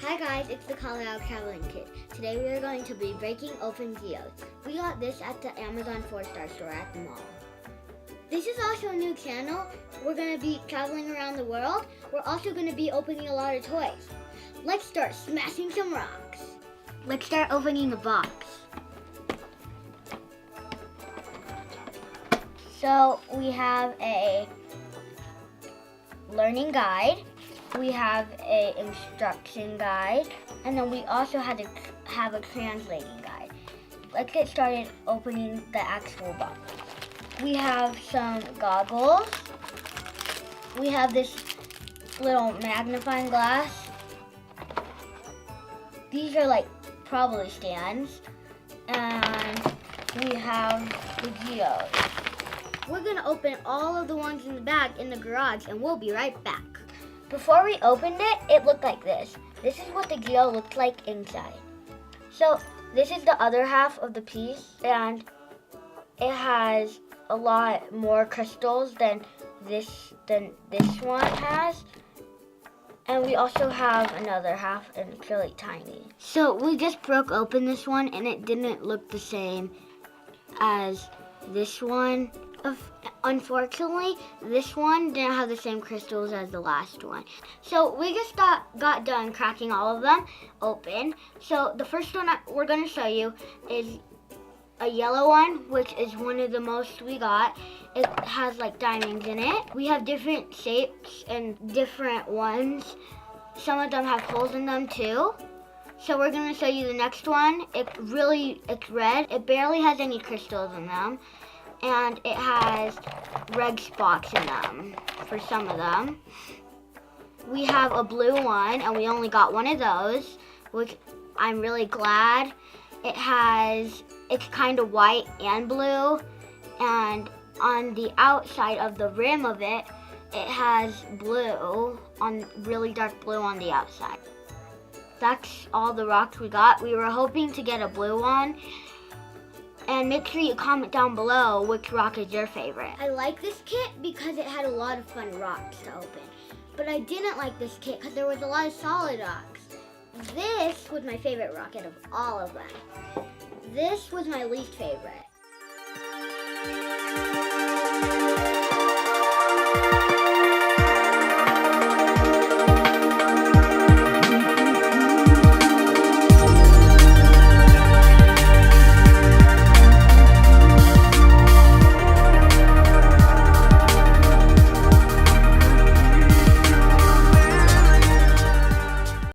Hi guys, it's the Colorado Traveling Kid. Today we are going to be breaking open Geodes. We got this at the Amazon 4-star store at the mall. This is also a new channel. We're going to be traveling around the world. We're also going to be opening a lot of toys. Let's start smashing some rocks. Let's start opening the box. So we have a learning guide. We have a instruction guide, and then we also have a translating guide. Let's get started opening the actual box. We have some goggles. We have this little magnifying glass. These are like probably stands. And we have the geodes. We're gonna open all of the ones in the bag in the garage, and we'll be right back. Before we opened it, it looked like this. This is what the geode looked like inside. So this is the other half of the piece, and it has a lot more crystals than this one has. And we also have another half, and it's really tiny. So we just broke open this one, and it didn't look the same as this one. Unfortunately, this one didn't have the same crystals as the last one. So we just got done cracking all of them open. So the first one we're going to show you is a yellow one, which is one of the most we got. It has like diamonds in it. We have different shapes and different ones. Some of them have holes in them too. So we're going to show you the next one. It's red. It barely has any crystals in them. And it has red spots in them for some of them. We have a blue one, and we only got one of those, which I'm really glad. It's kind of white and blue, and on the outside of the rim of it, it has really dark blue on the outside. That's all the rocks we got. We were hoping to get a blue one. And make sure you comment down below which rock is your favorite. I like this kit because it had a lot of fun rocks to open. But I didn't like this kit because there was a lot of solid rocks. This was my favorite rock out of all of them. This was my least favorite.